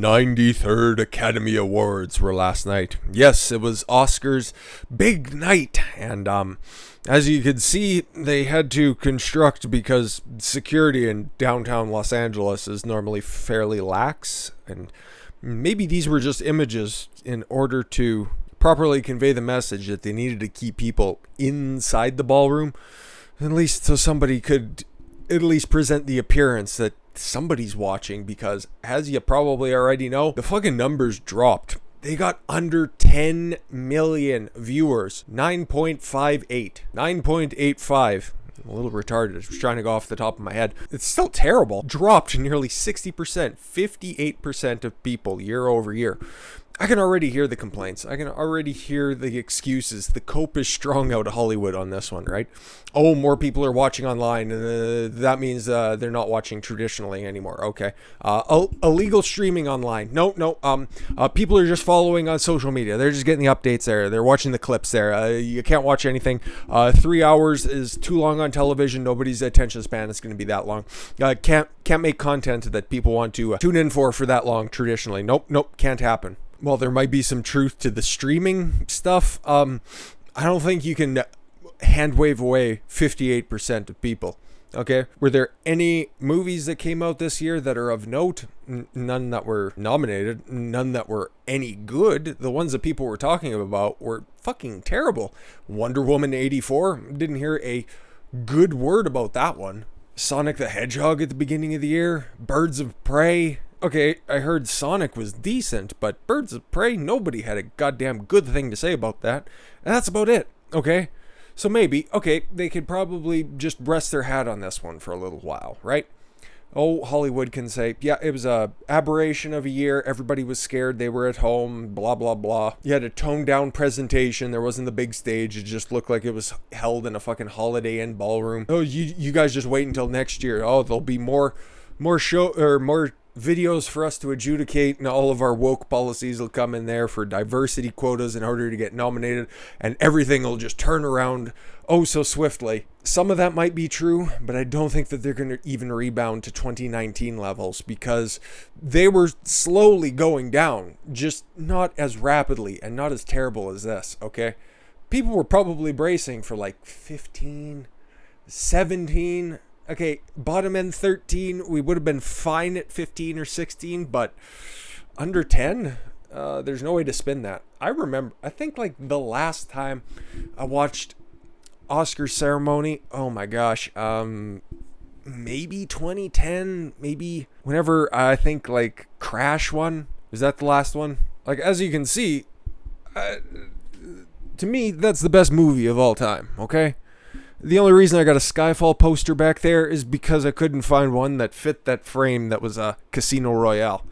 93rd Academy Awards were last night. Yes, it was Oscars' big night, and as you could see, they had to construct because security in downtown Los Angeles is normally fairly lax, and maybe these were just images in order to properly convey the message that they needed to keep people inside the ballroom, at least so somebody could at least present the appearance that somebody's watching, because as you probably already know, the fucking numbers dropped. They got under 10 million viewers. 9.85. A little retarded. I was trying to go off the top of my head. It's still terrible. Dropped nearly 60%. 58% of people year over year. I can already hear the complaints. I can already hear the excuses. The cope is strong out of Hollywood on this one, right? Oh, more people are watching online. That means they're not watching traditionally anymore. Okay. Illegal streaming online. No. People are just following on social media. They're just getting the updates there. They're watching the clips there. You can't watch anything. 3 hours is too long on television. Nobody's attention span is going to be that long. Can't make content that people want to tune in for that long traditionally. Nope. Can't happen. Well, there might be some truth to the streaming stuff. I don't think you can hand wave away 58% of people. Okay? Were there any movies that came out this year that are of note? None that were nominated. None that were any good. The ones that people were talking about were fucking terrible. Wonder Woman 84. Didn't hear a good word about that one. Sonic the Hedgehog at the beginning of the year. Birds of Prey. Okay, I heard Sonic was decent, but Birds of Prey, nobody had a goddamn good thing to say about that. And that's about it, okay? So maybe, they could probably just rest their hat on this one for a little while, right? Oh, Hollywood can say, yeah, it was a aberration of a year. Everybody was scared. They were at home, blah, blah, blah. You had a toned down presentation. There wasn't the big stage. It just looked like it was held in a fucking Holiday Inn ballroom. Oh, you guys just wait until next year. Oh, there'll be more videos for us to adjudicate, and all of our woke policies will come in there for diversity quotas in order to get nominated, and everything will just turn around oh so swiftly. Some of that might be true, but I don't think that they're going to even rebound to 2019 levels, because they were slowly going down, just not as rapidly and not as terrible as this, okay? People were probably bracing for like 15, 17. Okay, bottom end 13, we would have been fine at 15 or 16, but under 10, there's no way to spin that. I think like the last time I watched Oscar ceremony, oh my gosh, maybe 2010, maybe whenever I think like Crash won. Was that the last one? Like, as you can see, to me, that's the best movie of all time, okay? The only reason I got a Skyfall poster back there is because I couldn't find one that fit that frame that was a Casino Royale.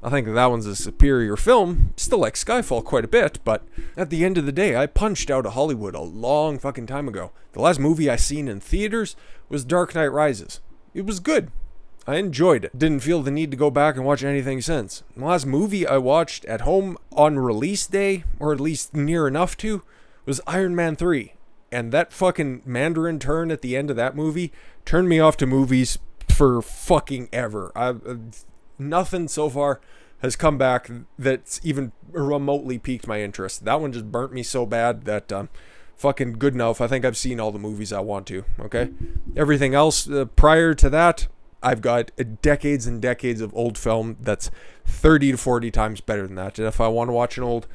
I think that one's a superior film. Still like Skyfall quite a bit, but at the end of the day, I punched out of Hollywood a long fucking time ago. The last movie I seen in theaters was Dark Knight Rises. It was good. I enjoyed it. Didn't feel the need to go back and watch anything since. The last movie I watched at home on release day, or at least near enough to, was Iron Man 3. And that fucking Mandarin turn at the end of that movie turned me off to movies for fucking ever. Nothing so far has come back that's even remotely piqued my interest. That one just burnt me so bad that fucking good enough. I think I've seen all the movies I want to, okay? Everything else prior to that, I've got decades and decades of old film that's 30 to 40 times better than that. And if I want to watch an old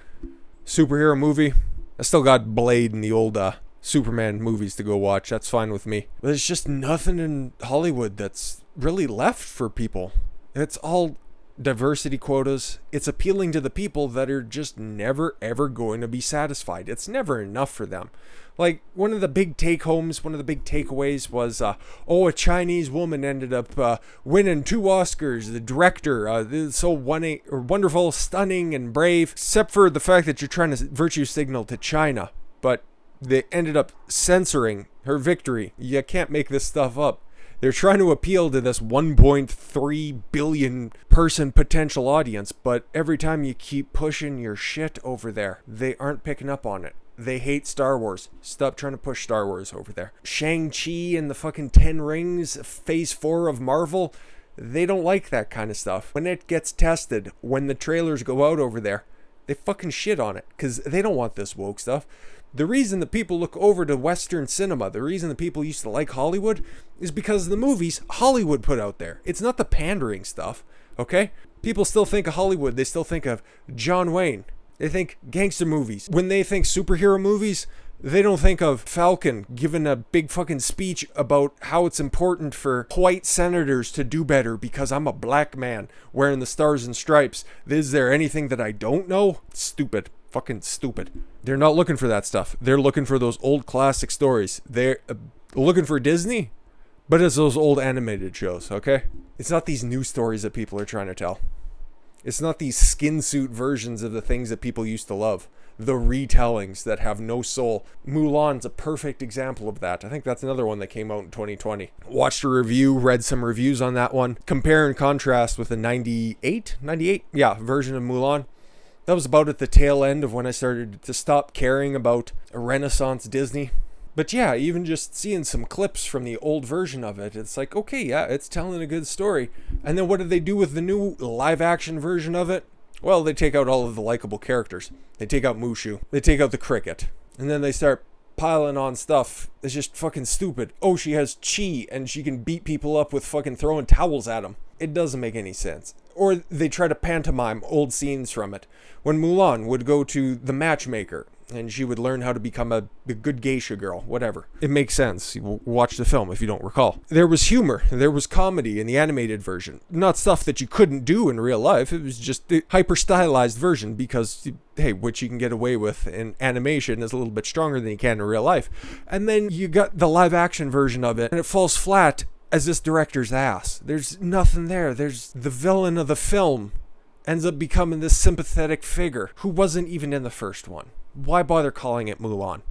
superhero movie, I still got Blade and the old Superman movies to go watch. That's fine with me. But there's just nothing in Hollywood that's really left for people. It's all diversity quotas. It's appealing to the people that are just never ever going to be satisfied. It's never enough for them. Like, one of the big takeaways was a Chinese woman ended up winning 2 Oscars. The director, so wonderful, stunning, and brave, except for the fact that you're trying to virtue signal to China. But they ended up censoring her victory. You can't make this stuff up. They're trying to appeal to this 1.3 billion person potential audience, but every time you keep pushing your shit over there, they aren't picking up on it. They hate Star Wars. Stop trying to push Star Wars over there. Shang-Chi and the fucking 10 Rings, Phase 4 of Marvel, They don't like that kind of stuff. When it gets tested, when the trailers go out over there, they fucking shit on it because they don't want this woke stuff. The reason that people look over to Western cinema, the reason that people used to like Hollywood, is because of the movies Hollywood put out there. It's not the pandering stuff, okay? People still think of Hollywood. They still think of John Wayne. They think gangster movies. When they think superhero movies, they don't think of Falcon giving a big fucking speech about how it's important for white senators to do better because I'm a black man wearing the stars and stripes. Is there anything that I don't know? Stupid. Fucking stupid. They're not looking for that stuff. They're looking for those old classic stories. They're looking for Disney, but it's those old animated shows, okay? It's not these new stories that people are trying to tell. It's not these skin suit versions of the things that people used to love. The retellings that have no soul. Mulan's a perfect example of that. I think that's another one that came out in 2020. Watched a review, read some reviews on that one. Compare and contrast with the 98 version of Mulan. That was about at the tail end of when I started to stop caring about a Renaissance Disney. But yeah, even just seeing some clips from the old version of it, it's like, okay, yeah, it's telling a good story. And then what did they do with the new live action version of it? Well, they take out all of the likable characters. They take out Mushu. They take out the cricket. And then they start piling on stuff that's just fucking stupid. Oh, she has chi and she can beat people up with fucking throwing towels at them. It doesn't make any sense. Or they try to pantomime old scenes from it. When Mulan would go to the matchmaker and she would learn how to become a good geisha girl, whatever. It makes sense. You watch the film if you don't recall. There was humor. There was comedy in the animated version. Not stuff that you couldn't do in real life. It was just the hyper-stylized version because, hey, what you can get away with in animation is a little bit stronger than you can in real life. And then you got the live-action version of it, and it falls flat as this director's ass. There's nothing there. There's the villain of the film ends up becoming this sympathetic figure who wasn't even in the first one. Why bother calling it Mulan?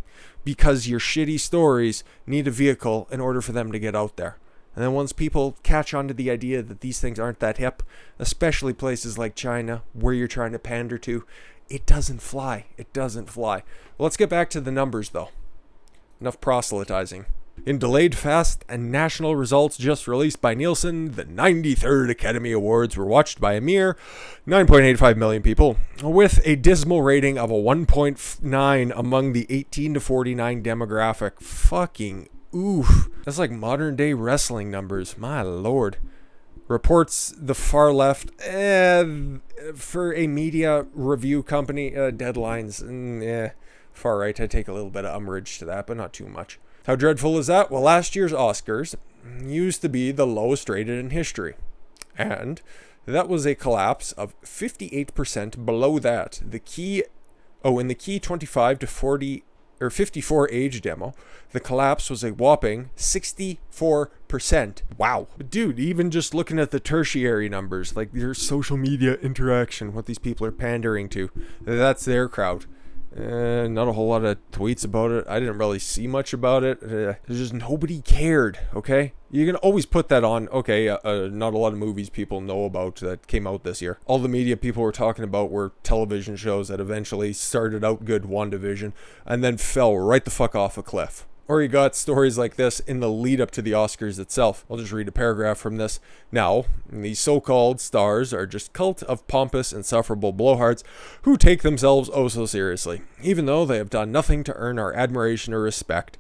Because your shitty stories need a vehicle in order for them to get out there. And then once people catch on to the idea that these things aren't that hip, especially places like China where you're trying to pander to, it doesn't fly. It doesn't fly. Let's get back to the numbers though. Enough proselytizing. In delayed fast and national results just released by Nielsen, the 93rd Academy Awards were watched by a mere 9.85 million people, with a dismal rating of a 1.9 among the 18 to 49 demographic. Fucking oof. That's like modern day wrestling numbers. My lord. Reports the far left, for a media review company, deadlines, far right, I take a little bit of umbrage to that, but not too much. How dreadful is that? Well, last year's Oscars used to be the lowest rated in history. And that was a collapse of 58% below that. In the key 25 to 40 or 54 age demo, the collapse was a whopping 64%. Wow. Dude, even just looking at the tertiary numbers, like their social media interaction, what these people are pandering to, that's their crowd. Not a whole lot of tweets about it. I didn't really see much about it. There's just nobody cared, okay? You can always put that on, okay, not a lot of movies people know about that came out this year. All the media people were talking about were television shows that eventually started out good, WandaVision, and then fell right the fuck off a cliff. Or you got stories like this in the lead up to the Oscars itself. I'll just read a paragraph from this. Now, these so-called stars are just cult of pompous, insufferable blowhards who take themselves oh so seriously, even though they have done nothing to earn our admiration or respect.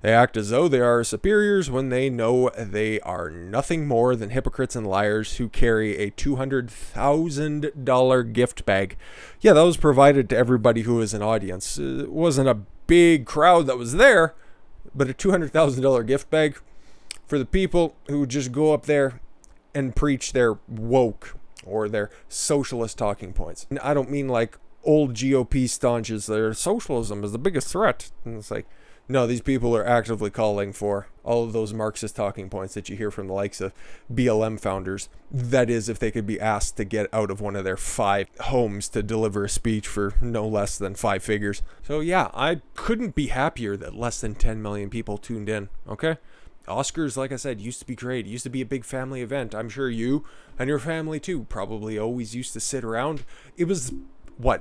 They act as though they are superiors when they know they are nothing more than hypocrites and liars who carry a $200,000 gift bag. Yeah, that was provided to everybody who was an audience. It wasn't a big crowd that was there, but a $200,000 gift bag for the people who just go up there and preach their woke or their socialist talking points. And I don't mean like old GOP staunches that are socialism is the biggest threat. And it's like, no, these people are actively calling for all of those Marxist talking points that you hear from the likes of BLM founders. That is, if they could be asked to get out of one of their 5 homes to deliver a speech for no less than 5 figures. So yeah, I couldn't be happier that less than 10 million people tuned in, okay? Oscars, like I said, used to be great. It used to be a big family event. I'm sure you and your family too probably always used to sit around. It was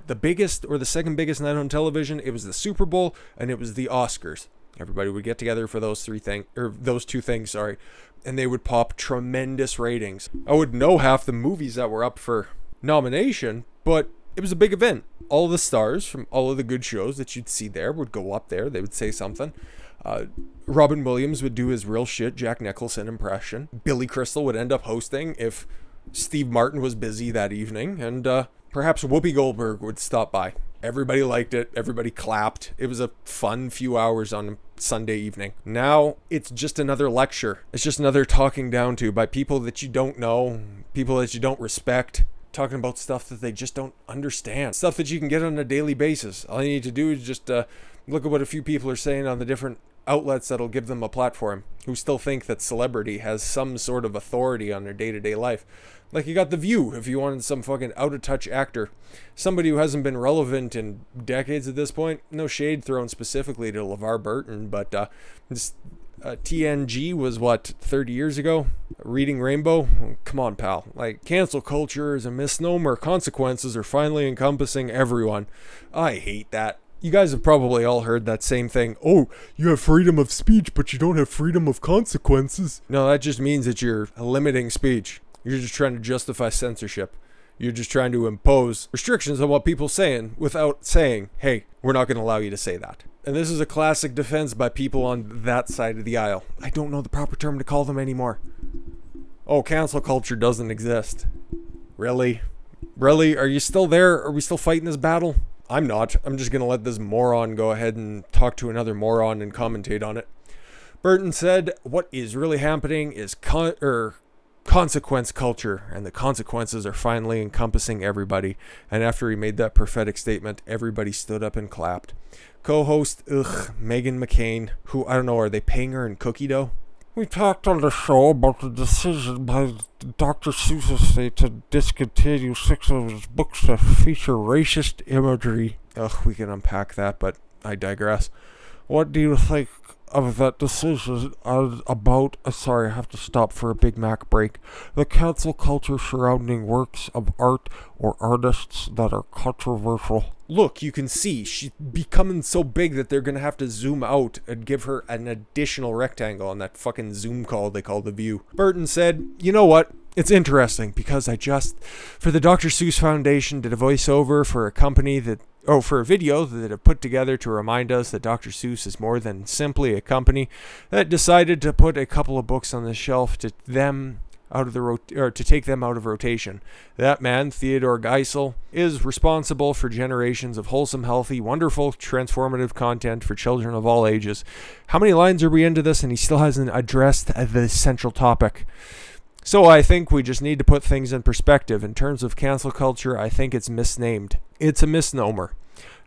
the biggest or the second biggest night on television? It was the Super Bowl and it was the Oscars. Everybody would get together for those those two things, sorry, and they would pop tremendous ratings. I wouldn't know half the movies that were up for nomination, but it was a big event. All the stars from all of the good shows that you'd see there would go up there. They would say something. Robin Williams would do his real shit Jack Nicholson impression. Billy Crystal would end up hosting if Steve Martin was busy that evening, and perhaps Whoopi Goldberg would stop by. Everybody liked it. Everybody clapped. It was a fun few hours on a Sunday evening. Now it's just another lecture. It's just another talking down to by people that you don't know, people that you don't respect, talking about stuff that they just don't understand, stuff that you can get on a daily basis. All you need to do is just look at what a few people are saying on the different outlets that'll give them a platform, who still think that celebrity has some sort of authority on their day-to-day life. Like, you got The View, if you wanted some fucking out-of-touch actor. Somebody who hasn't been relevant in decades at this point. No shade thrown specifically to LeVar Burton, but TNG was, 30 years ago? Reading Rainbow? Come on, pal. Like, cancel culture is a misnomer. Consequences are finally encompassing everyone. I hate that. You guys have probably all heard that same thing. Oh, you have freedom of speech, but you don't have freedom of consequences. No, that just means that you're limiting speech. You're just trying to justify censorship. You're just trying to impose restrictions on what people are saying without saying, hey, we're not going to allow you to say that. And this is a classic defense by people on that side of the aisle. I don't know the proper term to call them anymore. Oh, cancel culture doesn't exist. Really? Really? Are you still there? Are we still fighting this battle? I'm not. I'm just going to let this moron go ahead and talk to another moron and commentate on it. Burton said, what is really happening is consequence culture, and the consequences are finally encompassing everybody. And after he made that prophetic statement, everybody stood up and clapped. Co-host, Meghan McCain, who, I don't know, are they paying her in cookie dough? We talked on the show about the decision by Dr. Seuss estate to discontinue 6 of his books that feature racist imagery. We can unpack that, but I digress. What do you think of that decision about, sorry, I have to stop for a Big Mac break, the cancel culture surrounding works of art or artists that are controversial? Look, you can see she's becoming so big that they're going to have to zoom out and give her an additional rectangle on that fucking Zoom call they call The View. Burton said, you know what? It's interesting because I just, for the Dr. Seuss Foundation, did a voiceover for a company for a video that have put together to remind us that Dr. Seuss is more than simply a company that decided to put a couple of books on the shelf to take them out of rotation. That man, Theodore Geisel, is responsible for generations of wholesome, healthy, wonderful, transformative content for children of all ages. How many lines are we into this and he still hasn't addressed the central topic? So I think we just need to put things in perspective. In terms of cancel culture, I think it's misnamed. It's a misnomer.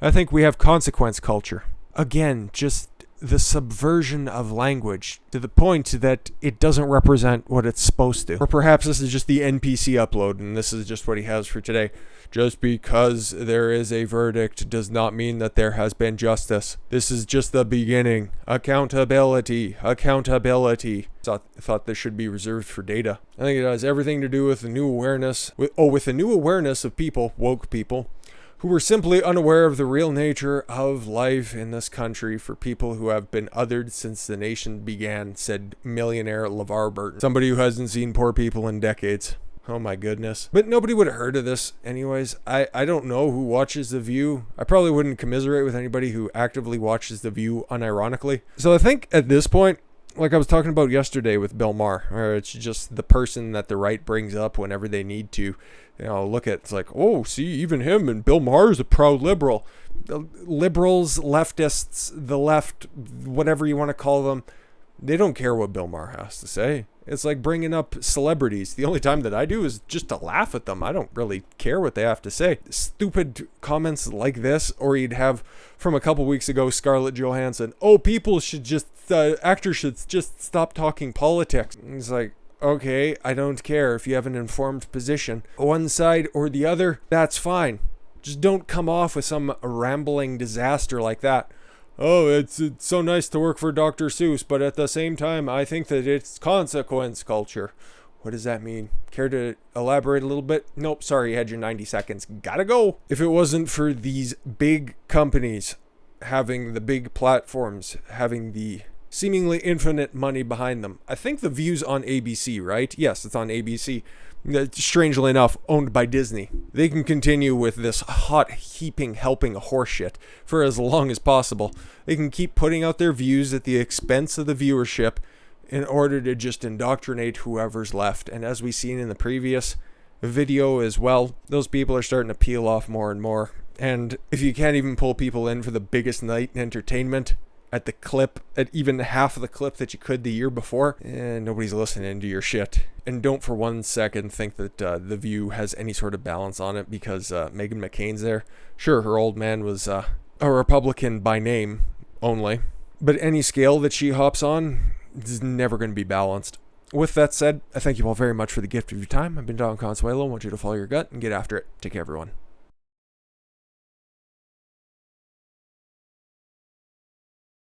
I think we have consequence culture. Again, just the subversion of language to the point that it doesn't represent what it's supposed to. Or perhaps this is just the NPC upload and this is just what he has for today. Just because there is a verdict does not mean that there has been justice. This is just the beginning. Accountability. Accountability. I thought this should be reserved for data. I think it has everything to do with the new awareness. With the new awareness of people, woke people, who were simply unaware of the real nature of life in this country for people who have been othered since the nation began, said millionaire LeVar Burton. Somebody who hasn't seen poor people in decades. Oh my goodness. But nobody would have heard of this anyways. I don't know who watches The View. I probably wouldn't commiserate with anybody who actively watches The View unironically. So I think at this point, like I was talking about yesterday with Bill Maher, where it's just the person that the right brings up whenever they need to, look at, it's like, oh, see, even him and Bill Maher is a proud liberal. The liberals, leftists, the left, whatever you want to call them, they don't care what Bill Maher has to say. It's like bringing up celebrities. The only time that I do is just to laugh at them. I don't really care what they have to say. Stupid comments like this, or you'd have from a couple weeks ago, Scarlett Johansson, oh, actors should just stop talking politics. And it's like, okay, I don't care if you have an informed position. One side or the other, that's fine. Just don't come off with some rambling disaster like that. Oh, it's so nice to work for Dr. Seuss, but at the same time, I think that it's consequence culture. What does that mean? Care to elaborate a little bit? Nope, sorry, you had your 90 seconds. Gotta go. If it wasn't for these big companies having the big platforms, having the seemingly infinite money behind them. I think the View's on ABC, right? Yes, it's on ABC. Strangely enough, owned by Disney. They can continue with this hot heaping helping horseshit for as long as possible. They can keep putting out their views at the expense of the viewership in order to just indoctrinate whoever's left. And as we've seen in the previous video as well, those people are starting to peel off more and more. And if you can't even pull people in for the biggest night in entertainment at the clip, at even half of the clip that you could the year before, and nobody's listening to your shit. And don't for 1 second think that The View has any sort of balance on it because Meghan McCain's there. Sure, her old man was a Republican by name only, but any scale that she hops on is never going to be balanced. With that said, I thank you all very much for the gift of your time. I've been Don Consuelo. I want you to follow your gut and get after it. Take care, everyone.